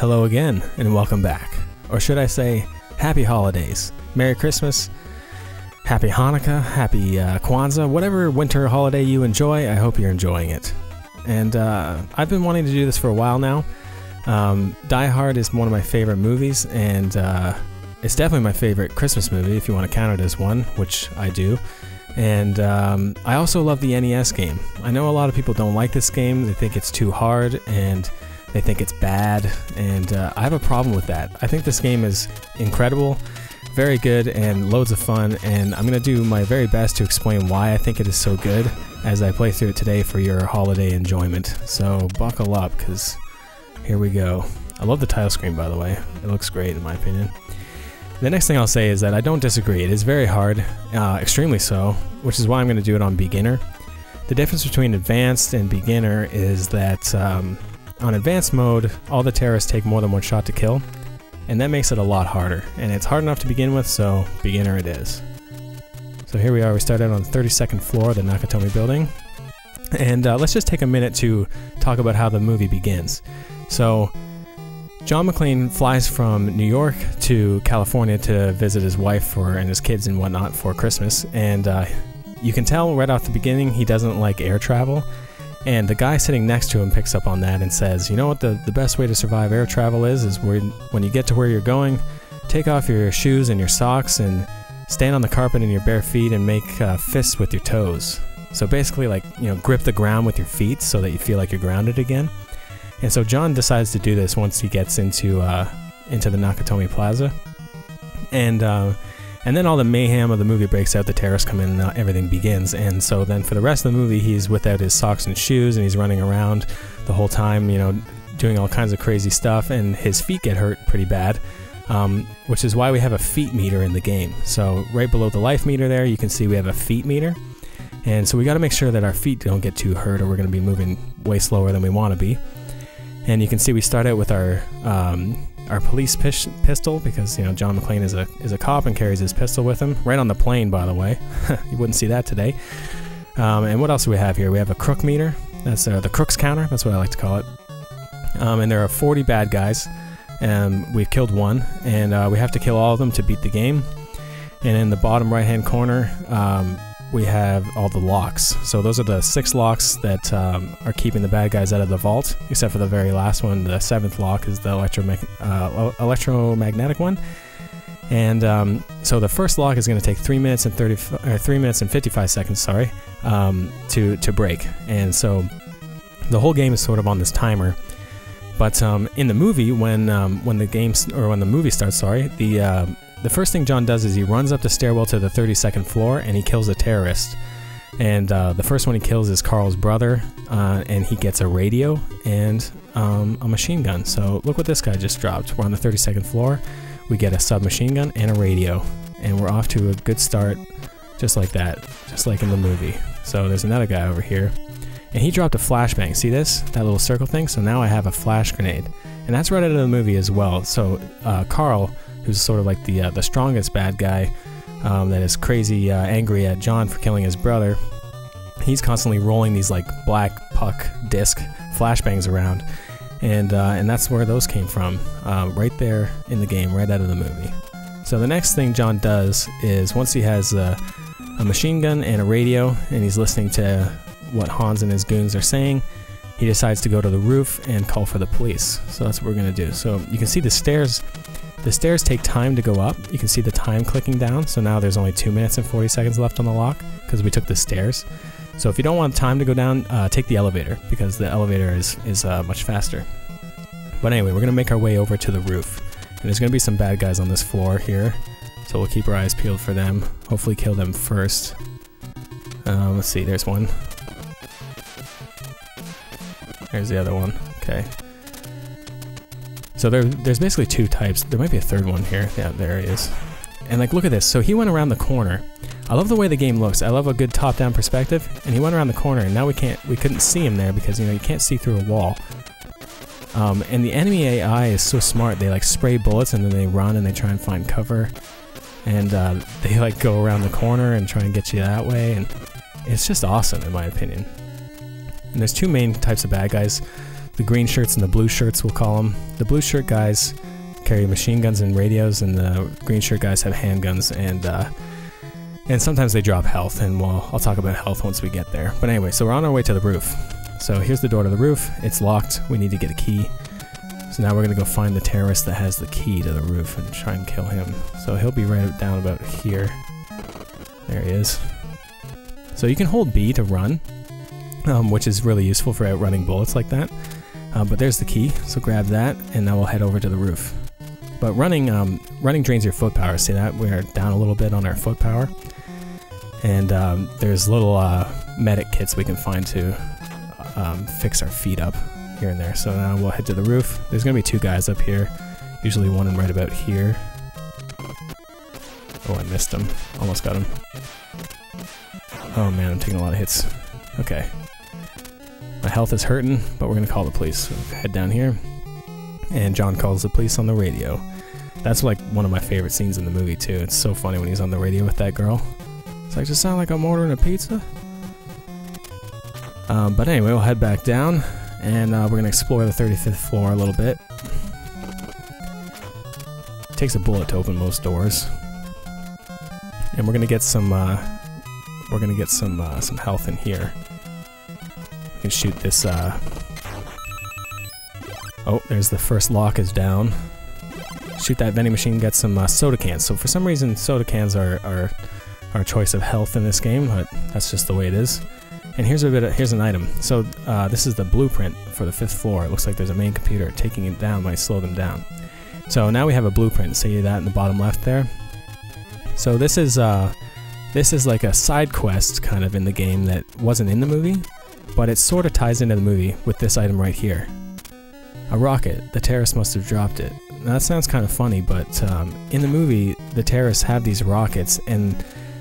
Hello again, and welcome back. Or should I say, Happy Holidays. Merry Christmas, Happy Hanukkah, Happy Kwanzaa, whatever winter holiday you enjoy, I hope you're enjoying it. And I've been wanting to do this for a while now. Die Hard is one of my favorite movies, and it's definitely my favorite Christmas movie, if you want to count it as one, which I do. And I also love the NES game. I know a lot of people don't like this game, they think it's too hard, and they think it's bad, and I have a problem with that. I think this game is incredible, very good, and loads of fun, and I'm going to do my very best to explain why I think it is so good as I play through it today for your holiday enjoyment. So buckle up, because here we go. I love the title screen, by the way. It looks great in my opinion. The next thing I'll say is that I don't disagree. It is very hard, extremely so, which is why I'm going to do it on beginner. The difference between advanced and beginner is that on advanced mode, all the terrorists take more than one shot to kill, and that makes it a lot harder. And it's hard enough to begin with, so beginner it is. So here we are, we started on the 32nd floor of the Nakatomi building. And let's just take a minute to talk about how the movie begins. So, John McClane flies from New York to California to visit his wife and his kids and whatnot for Christmas, and you can tell right off the beginning he doesn't like air travel. And the guy sitting next to him picks up on that and says, you know what the best way to survive air travel is when you get to where you're going, take off your shoes and your socks and stand on the carpet in your bare feet and make fists with your toes. So basically, like, you know, grip the ground with your feet so that you feel like you're grounded again. And so John decides to do this once he gets into the Nakatomi Plaza. And then all the mayhem of the movie breaks out, the terrorists come in, and everything begins. And so then for the rest of the movie, he's without his socks and shoes, and he's running around the whole time, you know, doing all kinds of crazy stuff, and his feet get hurt pretty bad, which is why we have a feet meter in the game. So right below the life meter there, you can see we have a feet meter. And so we got to make sure that our feet don't get too hurt, or we're going to be moving way slower than we want to be. And you can see we start out with our police pistol, because, you know, John McClane is a cop and carries his pistol with him, right on the plane, by the way. You wouldn't see that today. And what else do we have here? We have a crook meter. That's the crooks counter. That's what I like to call it. And there are 40 bad guys, and we've killed one, and we have to kill all of them to beat the game. And in the bottom right-hand corner, we have all the locks. So those are the 6 locks that are keeping the bad guys out of the vault, except for the very last one. The 7th lock is the electromagnetic one. And so the first lock is going to take 3 minutes and 55 seconds, sorry, to break. And so the whole game is sort of on this timer. But in the movie, when the movie starts, sorry, the first thing John does is he runs up the stairwell to the 32nd floor and he kills a terrorist. And the first one he kills is Carl's brother, and he gets a radio and a machine gun. So look what this guy just dropped. We're on the 32nd floor, we get a submachine gun and a radio, and we're off to a good start, just like that, just like in the movie. So there's another guy over here, and he dropped a flashbang. See this? That little circle thing? So now I have a flash grenade. And that's right out of the movie as well. So Carl, who's sort of like the strongest bad guy, that is crazy angry at John for killing his brother, he's constantly rolling these like black puck disc flashbangs around, and that's where those came from, right there in the game, right out of the movie. So the next thing John does is, once he has a machine gun and a radio, and he's listening to what Hans and his goons are saying, he decides to go to the roof and call for the police. So that's what we're going to do. So you can see the stairs. The stairs take time to go up. You can see the time clicking down. So now there's only 2 minutes and 40 seconds left on the lock because we took the stairs. So if you don't want time to go down, take the elevator, because the elevator is much faster. But anyway, we're going to make our way over to the roof. And there's going to be some bad guys on this floor here. So we'll keep our eyes peeled for them. Hopefully kill them first. Let's see, there's one. There's the other one. Okay. So there's basically 2 types. There might be a third one here. Yeah, there he is. And like, look at this. So he went around the corner. I love the way the game looks. I love a good top-down perspective. And he went around the corner, and now we couldn't see him there because, you know, you can't see through a wall. And the enemy AI is so smart. They like spray bullets and then they run and they try and find cover. And they like go around the corner and try and get you that way. And it's just awesome in my opinion. And there's 2 main types of bad guys. the green shirts and the blue shirts, we'll call them. The blue shirt guys carry machine guns and radios, and the green shirt guys have handguns, and sometimes they drop health, and I'll talk about health once we get there. But anyway, so we're on our way to the roof. So here's the door to the roof. It's locked. We need to get a key. So now we're going to go find the terrorist that has the key to the roof and try and kill him. So he'll be right down about here. There he is. So you can hold B to run, which is really useful for outrunning bullets like that. But there's the key, so grab that, and now we'll head over to the roof. But running drains your foot power. See that? We're down a little bit on our foot power. And there's little medic kits we can find to fix our feet up here and there. So now we'll head to the roof. There's going to be 2 guys up here, usually one in right about here. Oh, I missed him. Almost got him. Oh man, I'm taking a lot of hits. Okay. My health is hurting, but we're going to call the police. So head down here, and John calls the police on the radio. That's like one of my favorite scenes in the movie too. It's so funny when he's on the radio with that girl. It's like, just sound like I'm ordering a pizza? But anyway, we'll head back down, and we're going to explore the 35th floor a little bit. It takes a bullet to open most doors. And we're going to get some health in here. We can shoot this, oh, there's the first lock is down. Shoot that vending machine, get some soda cans. So for some reason, soda cans are our choice of health in this game, but that's just the way it is. And here's here's an item. So this is the blueprint for the 5th floor. It looks like there's a main computer. Taking it down might slow them down. So now we have a blueprint. See that in the bottom left there? So this is like a side quest kind of in the game that wasn't in the movie, but it sort of ties into the movie with this item right here. A rocket. The terrorists must have dropped it. Now that sounds kind of funny, but in the movie, the terrorists have these rockets, and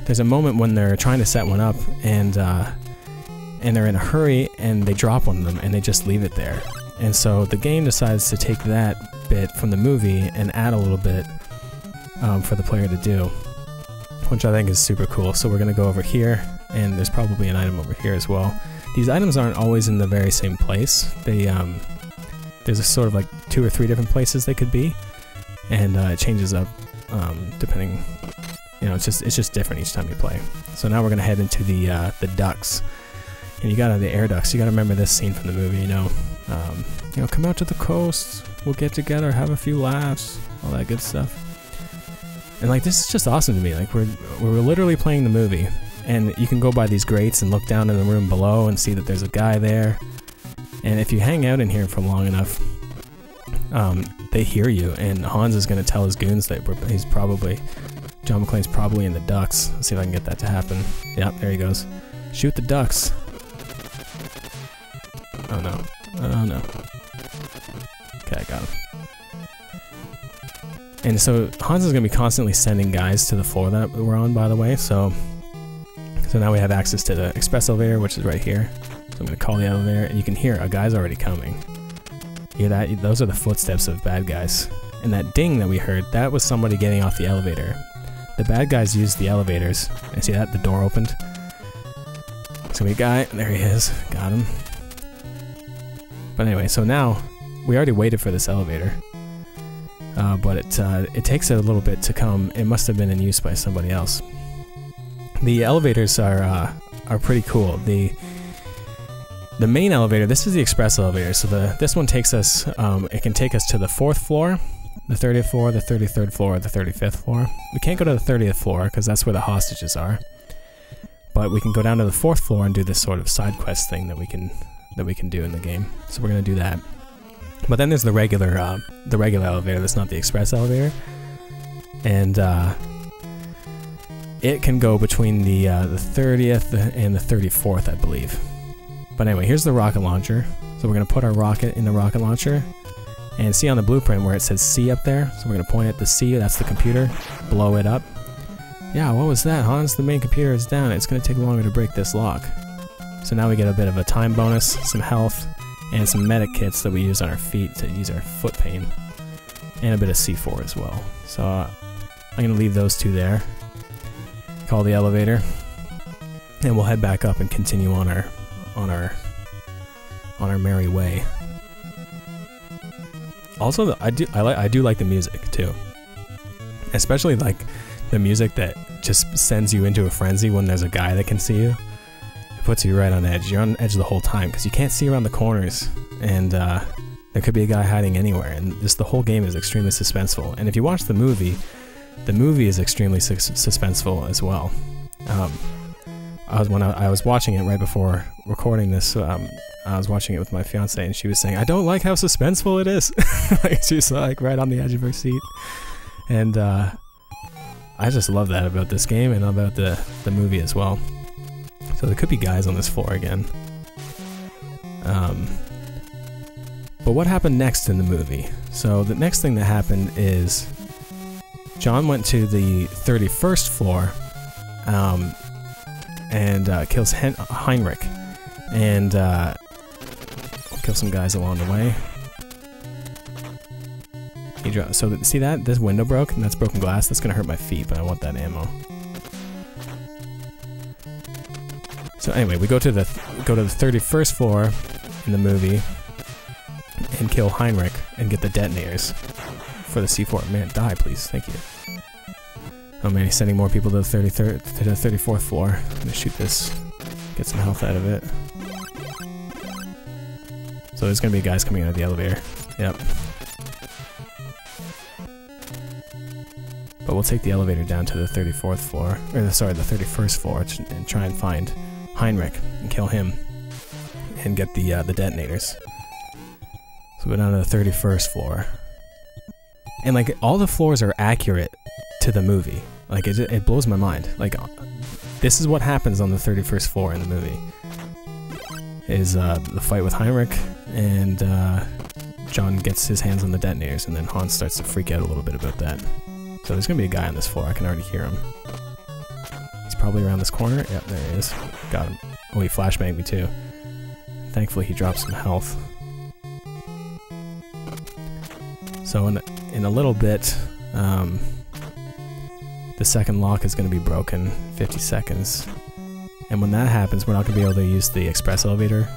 there's a moment when they're trying to set one up, and they're in a hurry, and they drop one of them, and they just leave it there. And so the game decides to take that bit from the movie and add a little bit for the player to do, which I think is super cool. So we're going to go over here, and there's probably an item over here as well. These items aren't always in the very same place. There's a sort of like 2 or 3 different places they could be, and it changes up depending, you know, it's just different each time you play. So now we're going to head into the ducts. And you got the air ducts. You got to remember this scene from the movie. You know, come out to the coast. We'll get together, have a few laughs, all that good stuff. And like, this is just awesome to me. Like, we're literally playing the movie, and you can go by these grates and look down in the room below and see that there's a guy there. And if you hang out in here for long enough, they hear you. And Hans is going to tell his goons that John McClane's probably in the ducts. Let's see if I can get that to happen. Yep, there he goes. Shoot the ducks. Oh no. Oh no. Okay, I got him. And so Hans is going to be constantly sending guys to the floor that we're on, by the way. So now we have access to the express elevator, which is right here. So I'm going to call the elevator, and you can hear a guy's already coming. Hear that? Those are the footsteps of bad guys. And that ding that we heard, that was somebody getting off the elevator. The bad guys used the elevators. And see that? The door opened. So we got, there he is. Got him. But anyway, so now we already waited for this elevator, but it takes a little bit to come. It must have been in use by somebody else. The elevators are pretty cool. The main elevator, this is the express elevator. So this one takes us. It can take us to the 4th floor, the 30th floor, the 33rd floor, the 35th floor. We can't go to the 30th floor because that's where the hostages are. But we can go down to the 4th floor and do this sort of side quest thing that we can do in the game. So we're gonna do that. But then there's the regular elevator. That's not the express elevator, and it can go between the 30th and the 34th, I believe. But anyway, here's the rocket launcher. So we're gonna put our rocket in the rocket launcher, and see on the blueprint where it says C up there. So we're gonna point at the C. That's the computer. Blow it up. Yeah, what was that, Hans? The main computer is down. It's gonna take longer to break this lock. So now we get a bit of a time bonus, some health, and some medic kits that we use on our feet to ease our foot pain, and a bit of C4 as well. So I'm going to leave those 2 there, call the elevator, and we'll head back up and continue on our merry way. Also, I do like the music too, especially like the music that just sends you into a frenzy when there's a guy that can see you. It puts you right on edge. You're on edge the whole time because you can't see around the corners, and there could be a guy hiding anywhere. And just the whole game is extremely suspenseful. And if you watch the movie is extremely suspenseful as well. When I was watching it right before recording this, I was watching it with my fiance, and she was saying, "I don't like how suspenseful it is." Like, she was like right on the edge of her seat, and I just love that about this game and about the movie as well. So there could be guys on this floor again. But what happened next in the movie? So the next thing that happened is John went to the 31st floor and kills Heinrich, and kill some guys along the way. So see that? This window broke, and that's broken glass. That's gonna hurt my feet, but I want that ammo. So anyway, we go to the 31st floor in the movie and kill Heinrich and get the detonators for the C4. Man, die please, thank you. Oh man, he's sending more people to the 34th floor. I'm gonna shoot this, get some health out of it. So there's gonna be guys coming out of the elevator. Yep. But we'll take the elevator down to the 34th floor, or sorry, the 31st floor, and try and find Heinrich and kill him and get the detonators. So go down to the 31st floor. And like, all the floors are accurate to the movie. Like, it blows my mind. Like, this is what happens on the 31st floor in the movie. Is the fight with Heinrich, and John gets his hands on the detonators, and then Hans starts to freak out a little bit about that. So there's gonna be a guy on this floor, I can already hear him. He's probably around this corner. Yep, there he is. Got him. Oh, he flashbanged me too. Thankfully he dropped some health. So in a little bit, the second lock is going to be broken, 50 seconds. And when that happens, we're not going to be able to use the express elevator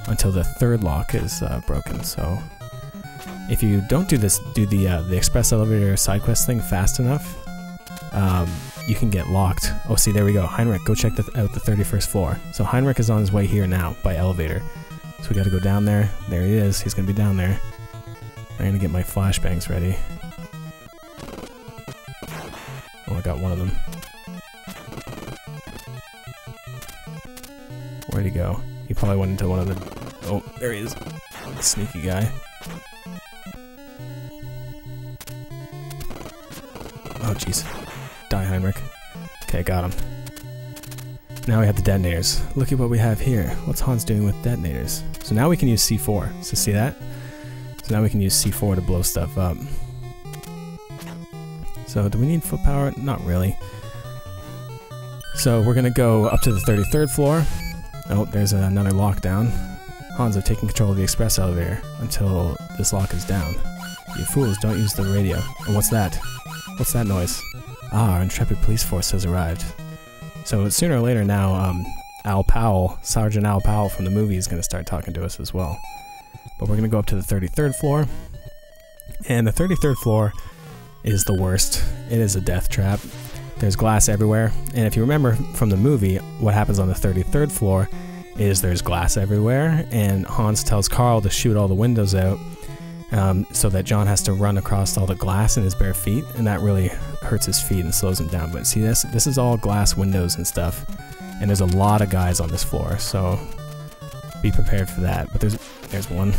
until the third lock is broken. So if you don't do the express elevator side quest thing fast enough, you can get locked. Oh, see, there we go. Heinrich, go check out the 31st floor. So Heinrich is on his way here now by elevator. So we got to go down there. There he is. He's going to be down there. I'm going to get my flashbangs ready. Oh, I got one of them. Where'd he go? He probably went into one of the... Oh, there he is. Sneaky guy. Oh, jeez. Die, Heinrich. Okay, got him. Now we have the detonators. Look at what we have here. What's Hans doing with detonators? So now we can use C4. So see that? So now we can use C4 to blow stuff up. So do we need foot power? Not really. So we're gonna go up to the 33rd floor. Oh, there's another lockdown. Hans are taking control of the express elevator until this lock is down. You fools, don't use the radio. And what's that? What's that noise? Ah, our intrepid police force has arrived. So sooner or later now, Al Powell, Sergeant Al Powell from the movie is gonna start talking to us as well. But we're going to go up to the 33rd floor, and the 33rd floor is the worst. It is a death trap. There's glass everywhere, and if you remember from the movie, what happens on the 33rd floor is there's glass everywhere, and Hans tells Carl to shoot all the windows out so that John has to run across all the glass in his bare feet, and that really hurts his feet and slows him down. But see, this is all glass windows and stuff, and there's a lot of guys on this floor, so be prepared for that. But there's one.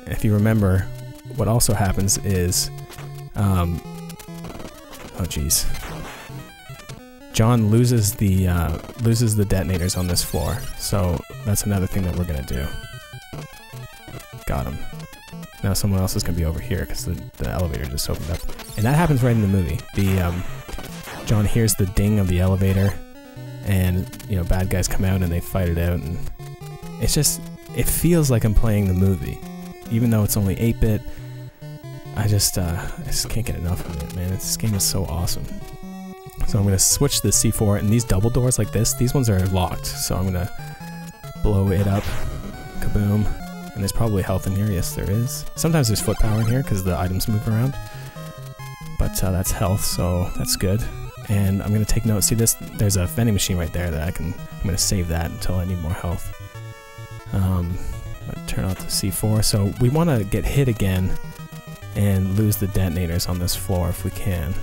If you remember, what also happens is, oh jeez, John loses the detonators on this floor. So that's another thing that we're gonna do. Got him. Now someone else is gonna be over here because the elevator just opened up, and that happens right in the movie. John hears the ding of the elevator, and bad guys come out and they fight it out, and it feels like I'm playing the movie, even though it's only 8-bit. I just can't get enough of it, man. This game is so awesome. So I'm gonna switch the C4, and these double doors like this, these ones are locked, so I'm gonna blow it up. Kaboom. And there's probably health in here. Yes, there is. Sometimes there's foot power in here because the items move around. But that's health, so that's good. And I'm going to take note. See this? There's a vending machine right there that I'm going to save that until I need more health. Turn off the C4. So we want to get hit again and lose the detonators on this floor if we can.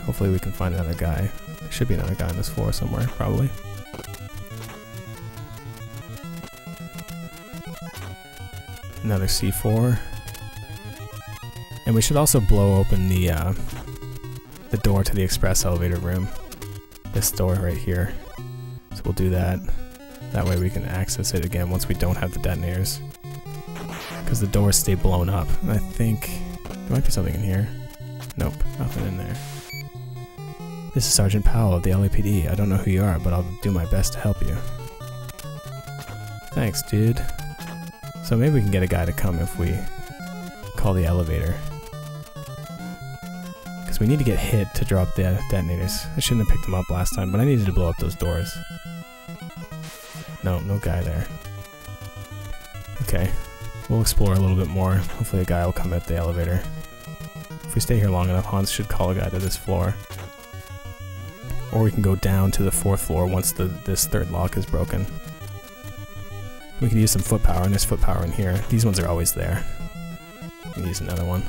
Hopefully we can find another guy. There should be another guy on this floor somewhere, probably. Another C4. And we should also blow open the door to the express elevator room. This door right here. So we'll do that. That way we can access it again once we don't have the detonators. Because the doors stay blown up. And I think there might be something in here. Nope, nothing in there. This is Sergeant Powell of the LAPD. I don't know who you are, but I'll do my best to help you. Thanks, dude. So maybe we can get a guy to come if we call the elevator. Because we need to get hit to drop the detonators. I shouldn't have picked them up last time, but I needed to blow up those doors. No, no guy there. Okay, we'll explore a little bit more. Hopefully a guy will come at the elevator. If we stay here long enough, Hans should call a guy to this floor. Or we can go down to the 4th floor once this third lock is broken. We can use some foot power, and there's foot power in here. These ones are always there. We can use another one.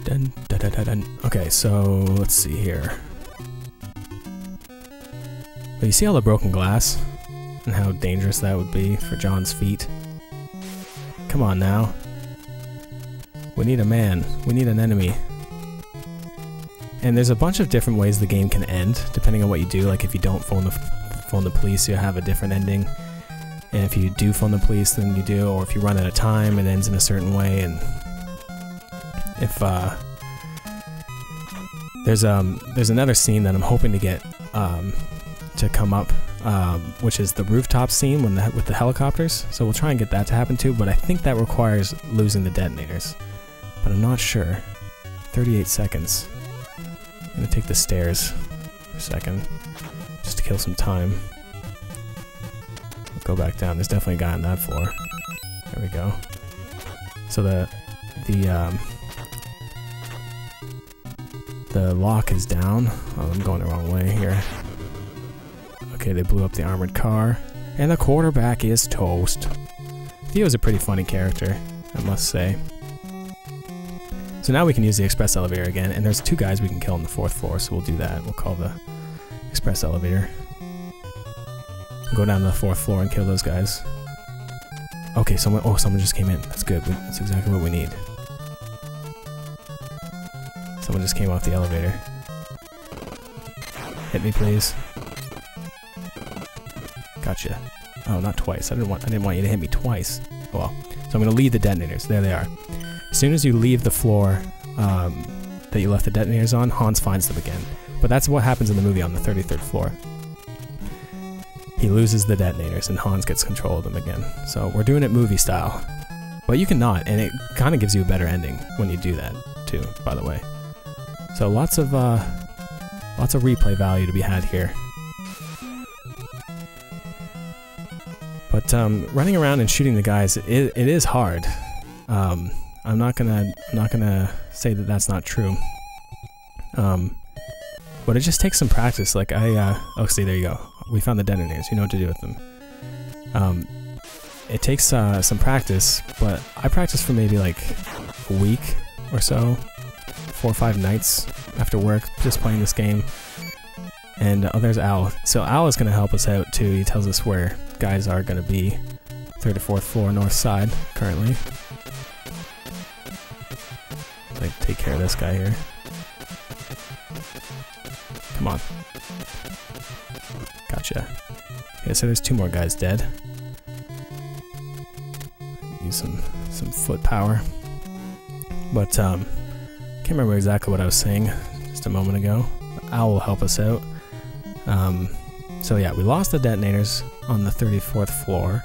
Dun, dun, dun, dun, dun. Okay, so let's see here. But you see all the broken glass? And how dangerous that would be for John's feet? Come on now. We need a man. We need an enemy. And there's a bunch of different ways the game can end, depending on what you do. Like if you don't phone the police, you have a different ending. And if you do phone the police, then you do. Or if you run out of time, it ends in a certain way. And if there's another scene that I'm hoping to get to come up, which is the rooftop scene with the helicopters. So we'll try and get that to happen too. But I think that requires losing the detonators. But I'm not sure. 38 seconds. I'm gonna take the stairs for a second, just to kill some time. We'll go back down. There's definitely a guy on that floor. There we go. So the lock is down. Oh, I'm going the wrong way here. Okay, they blew up the armored car, and the quarterback is toast. Theo's a pretty funny character, I must say. So now we can use the express elevator again, and there's 2 guys we can kill on the 4th floor, so we'll do that. We'll call the express elevator. Go down to the 4th floor and kill those guys. Okay, someone just came in. That's good. That's exactly what we need. Someone just came off the elevator. Hit me, please. Gotcha. Oh, not twice. I didn't want you to hit me twice. Oh well. So I'm gonna leave the detonators. There they are. As soon as you leave the floor that you left the detonators on, Hans finds them again. But that's what happens in the movie on the 33rd floor. He loses the detonators and Hans gets control of them again. So we're doing it movie style. But you can not, and it kind of gives you a better ending when you do that too, by the way. So lots of replay value to be had here. But running around and shooting the guys, it is hard. I'm not gonna say that that's not true. But it just takes some practice. Like oh, see, there you go. We found the detonators. You know what to do with them. It takes some practice, but I practiced for maybe like a week or so, 4 or 5 nights after work, just playing this game. And oh, there's Al. So Al is gonna help us out too. He tells us where guys are gonna be. 3rd or 4th floor, north side, currently. Like, take care of this guy here. Come on. Gotcha. Okay, so there's 2 more guys dead. Use some foot power. But can't remember exactly what I was saying just a moment ago. Al will help us out. So yeah, we lost the detonators on the 34th floor.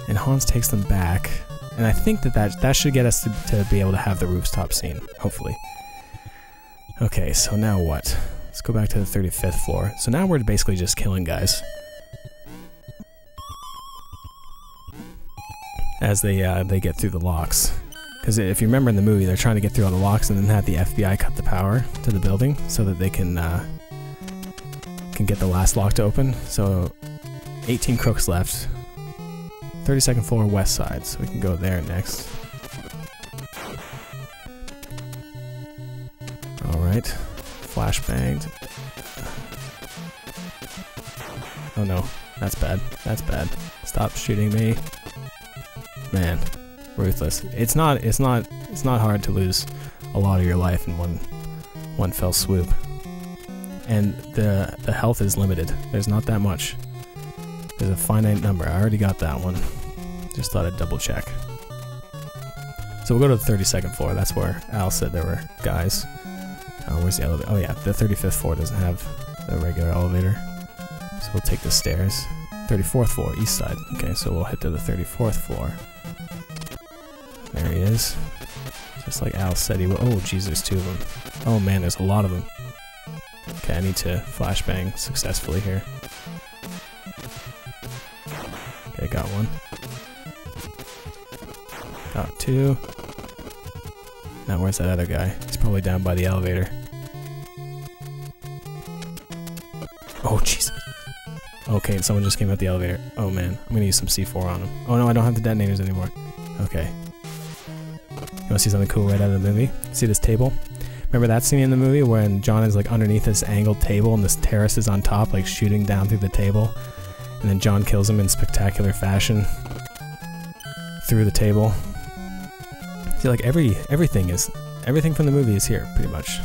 And Hans takes them back, and I think that should get us to be able to have the rooftop scene, hopefully. Okay, so now what? Let's go back to the 35th floor. So now we're basically just killing guys. As they get through the locks. Because if you remember in the movie, they're trying to get through all the locks and then have the FBI cut the power to the building so that they can get the last lock to open. So 18 crooks left. 32nd floor west side, so we can go there next. Alright. Flashbanged. Oh no, that's bad. That's bad. Stop shooting me. Man, ruthless. It's not hard to lose a lot of your life in one fell swoop. And the health is limited. There's not that much. There's a finite number. I already got that one. Just thought I'd double check. So we'll go to the 32nd floor. That's where Al said there were guys. Where's the elevator? Oh yeah, the 35th floor doesn't have the regular elevator. So we'll take the stairs. 34th floor, east side. Okay, so we'll head to the 34th floor. There he is. Just like Al said he would. Oh jeez, there's two of them. Oh man, there's a lot of them. Okay, I need to flashbang successfully here. Okay, got one. Got two. Now where's that other guy? He's probably down by the elevator. Oh jeez. Okay, someone just came out the elevator. Oh man, I'm gonna use some C4 on him. Oh no, I don't have the detonators anymore. Okay. You wanna see something cool right out of the movie? See this table? Remember that scene in the movie when John is like underneath this angled table and this terrace is on top, like shooting down through the table? And then John kills him in spectacular fashion through the table. See, like everything from the movie is here, pretty much.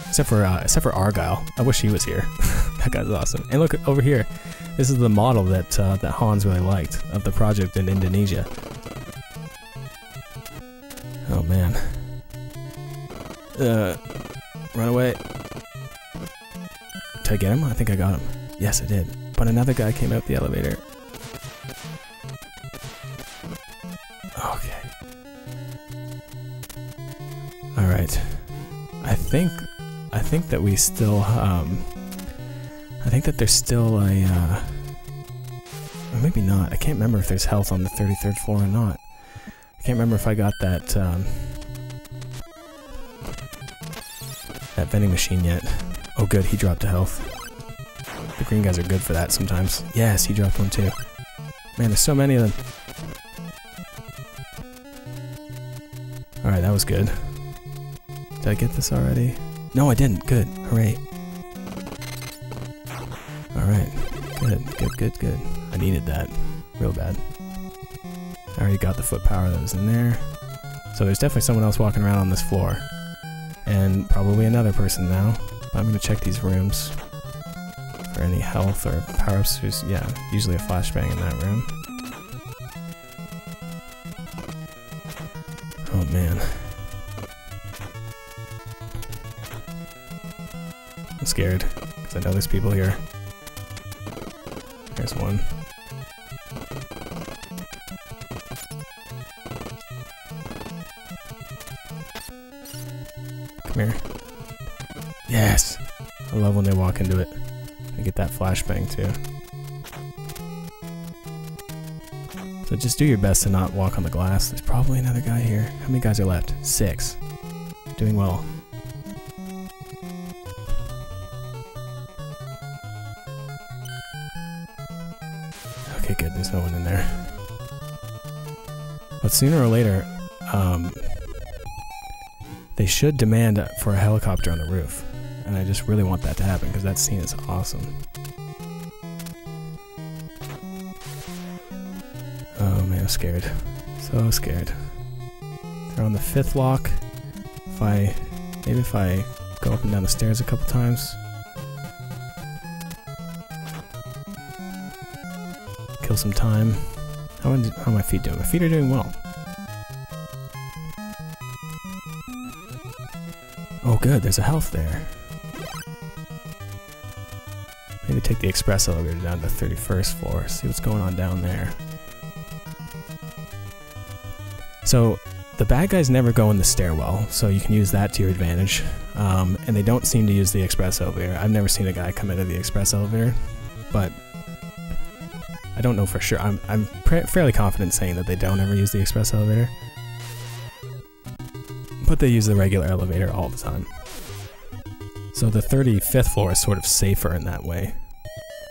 Except for Argyle. I wish he was here. That guy's awesome. And look over here. This is the model that that Hans really liked of the project in Indonesia. Oh man. Run away. Did I get him? I think I got him. Yes, I did. But another guy came out the elevator. Okay. Alright. I think that we still, I think that there's still a, or maybe not. I can't remember if there's health on the 33rd floor or not. I can't remember if I got that, that vending machine yet. Oh good, he dropped a health. The green guys are good for that sometimes. Yes, he dropped one too. Man, there's so many of them. Alright, that was good. Did I get this already? No, I didn't. Good. Hooray. Alright. Good. I needed that. Real bad. I already got the foot power that was in there. So there's definitely someone else walking around on this floor. And probably another person now. But I'm going to check these rooms for any health or power-ups. There's, yeah, usually a flashbang in that room. Oh man. I'm scared, because I know there's people here. There's one. Come here. Yes! I love when they walk into it. I get that flashbang too. So just do your best to not walk on the glass. There's probably another guy here. How many guys are left? 6. Doing well. Okay, good. There's no one in there. But sooner or later, they should demand for a helicopter on the roof. And I just really want that to happen because that scene is awesome. Oh man, I'm scared. So scared. They're on the 5th lock. Maybe if I go up and down the stairs a couple times. Kill some time. How are my feet doing? My feet are doing well. Oh good, there's a health there. Maybe take the express elevator down to the 31st floor, see what's going on down there. So, The bad guys never go in the stairwell, so you can use that to your advantage. And they don't seem to use the express elevator. I've never seen a guy come into the express elevator, but I don't know for sure. I'm fairly confident saying that they don't ever use the express elevator, but they use the regular elevator all the time. So the 35th floor is sort of safer in that way.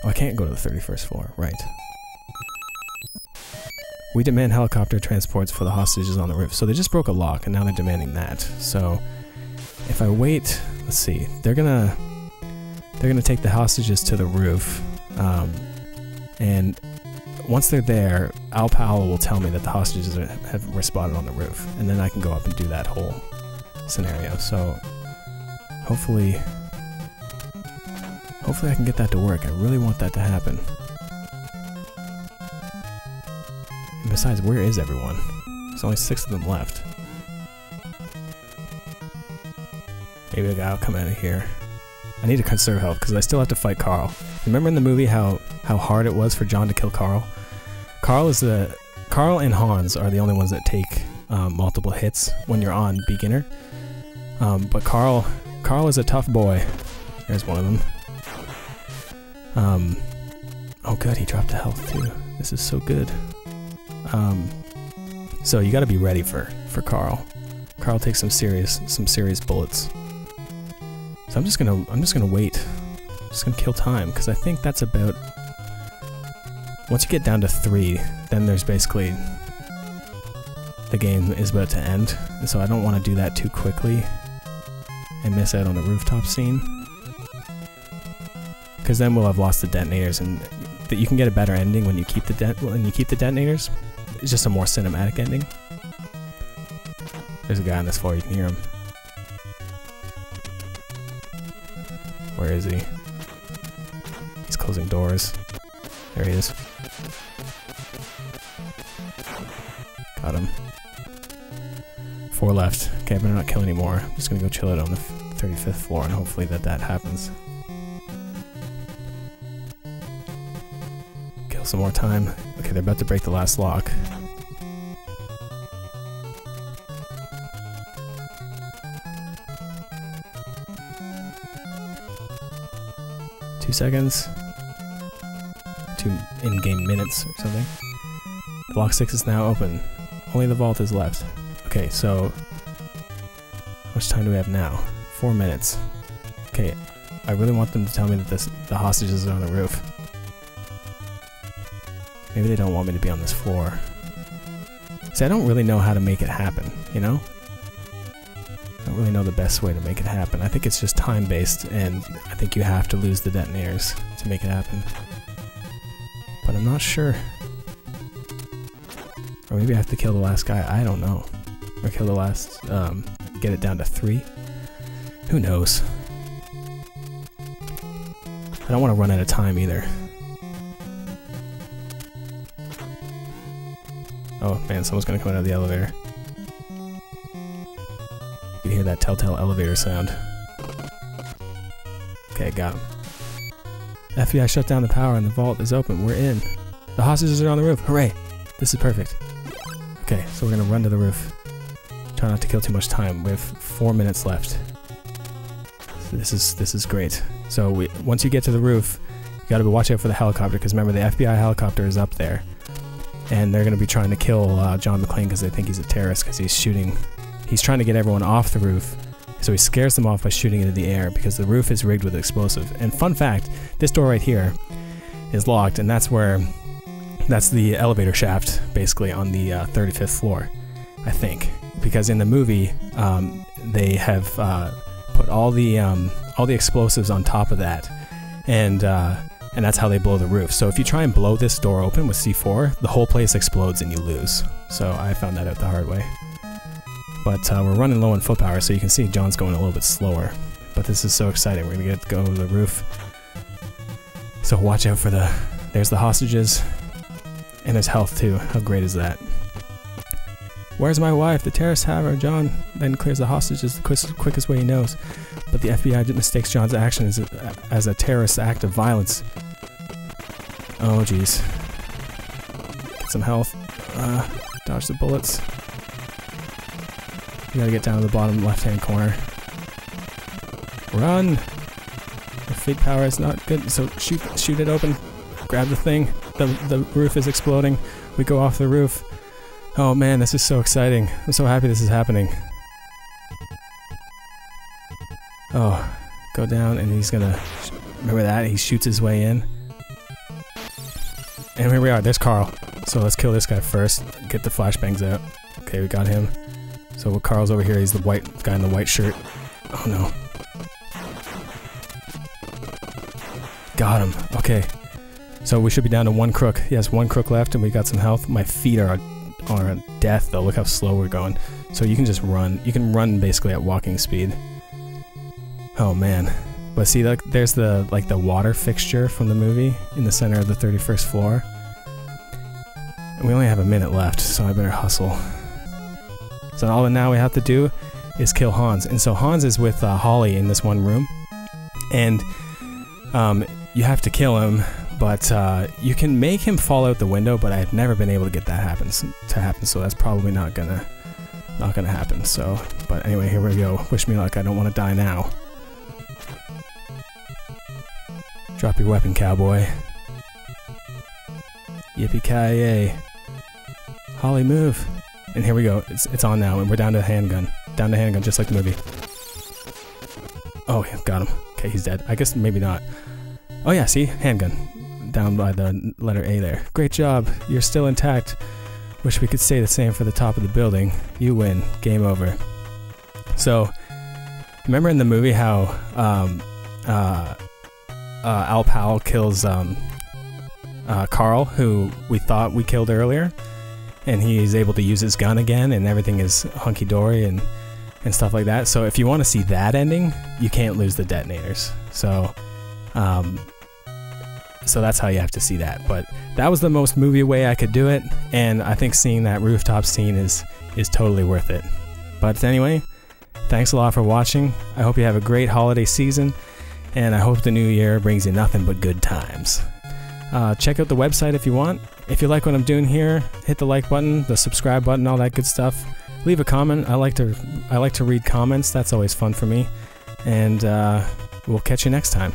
Oh, I can't go to the 31st floor, right. We demand helicopter transports for the hostages on the roof. So they just broke a lock, and now they're demanding that. So if I wait, let's see, they're gonna take the hostages to the roof, and once they're there, Al Powell will tell me that the hostages were spotted on the roof, and then I can go up and do that whole scenario. So hopefully I can get that to work. I really want that to happen. And besides, where is everyone? There's only 6 of them left. Maybe a guy will come out of here. I need to conserve health because I still have to fight Carl. Remember in the movie how hard it was for John to kill Carl? Carl and Hans are the only ones that take multiple hits when you're on beginner. But Carl is a tough boy. There's one of them. Oh good, he dropped a health too. This is so good. So you got to be ready for Carl. Carl takes some serious bullets. So I'm just gonna wait. I'm just gonna kill time because I think that's about. Once you get down to 3, then there's basically the game is about to end, and so I don't want to do that too quickly and miss out on the rooftop scene. Because then we'll have lost the detonators, and that you can get a better ending when you keep the detonators. It's just a more cinematic ending. There's a guy on this floor. You can hear him. Where is he? He's closing doors. There he is. Got him. 4 left. Okay, I better not kill anymore. I'm just gonna go chill it on the 35th floor, and hopefully that happens. Kill some more time. Okay, they're about to break the last lock. Two seconds. 2 in-game minutes or something. Block 6 is now open. Only the vault is left. Okay, so how much time do we have now? 4 minutes. Okay, I really want them to tell me that the hostages are on the roof. Maybe they don't want me to be on this floor. See, I don't really know how to make it happen, you know? I don't really know the best way to make it happen. I think it's just time-based, and I think you have to lose the detonators to make it happen. But I'm not sure. Or maybe I have to kill the last guy, I don't know. Or kill the last, get it down to 3? Who knows? I don't want to run out of time either. Oh man, someone's gonna come out of the elevator. You can hear that telltale elevator sound. Okay, got him. FBI shut down the power and the vault is open. We're in. The hostages are on the roof. Hooray! This is perfect. Okay, so we're gonna run to the roof. Try not to kill too much time. We have 4 minutes left. So this is great. So once you get to the roof, you gotta watch out for the helicopter, because remember the FBI helicopter is up there. And they're gonna be trying to kill John McClane because they think he's a terrorist because he's shooting. He's trying to get everyone off the roof. So he scares them off by shooting into the air because the roof is rigged with explosive. And fun fact, this door right here is locked, and that's the elevator shaft, basically, on the 35th floor, I think. Because in the movie, they have put all the explosives on top of that, and that's how they blow the roof. So if you try and blow this door open with C4, the whole place explodes and you lose. So I found that out the hard way. But we're running low on foot power, so you can see John's going a little bit slower. But this is so exciting. We're gonna go to the roof. So watch out for there's the hostages. And there's health too. How great is that? Where's my wife? The terrorists have her. John then clears the hostages the quickest way he knows. But the FBI mistakes John's action as a terrorist act of violence. Oh jeez. Get some health. Dodge the bullets. You gotta get down to the bottom left-hand corner. Run! The feet power is not good, so shoot it open. Grab the thing. The roof is exploding. We go off the roof. Oh man, this is so exciting. I'm so happy this is happening. Oh, go down and he's gonna... Remember that? He shoots his way in. And here we are, there's Carl. So let's kill this guy first. Get the flashbangs out. Okay, we got him. So Carl's over here, he's the white guy in the white shirt. Oh no. Got him. Okay. So we should be down to one crook. Yes, one crook left and we got some health. My feet are death though. Look how slow we're going. So you can just run. You can run basically at walking speed. Oh man. But see, like, there's the water fixture from the movie in the center of the 31st floor. And we only have a minute left, so I better hustle. So all that now we have to do is kill Hans. And so Hans is with Holly in this one room. And you have to kill him, but you can make him fall out the window, but I've never been able to get that to happen, so that's probably not gonna happen. So, but anyway, here we go. Wish me luck. I don't want to die now. Drop your weapon, cowboy. Yippee-ki-yay. Holly, move. And here we go. It's on now, and we're down to handgun. Down to handgun, just like the movie. Oh, yeah, got him. Okay, he's dead. I guess maybe not. Oh yeah, see? Handgun. Down by the letter A there. Great job. You're still intact. Wish we could say the same for the top of the building. You win. Game over. So, remember in the movie how Al Powell kills Carl, who we thought we killed earlier, and he's able to use his gun again, and everything is hunky-dory and stuff like that. So if you want to see that ending, you can't lose the detonators. So so that's how you have to see that. But that was the most movie way I could do it, and I think seeing that rooftop scene is totally worth it. But anyway, thanks a lot for watching. I hope you have a great holiday season, and I hope the new year brings you nothing but good times. Check out the website if you want. If you like what I'm doing here, hit the like button, the subscribe button, all that good stuff. Leave a comment. I like to read comments. That's always fun for me. And we'll catch you next time.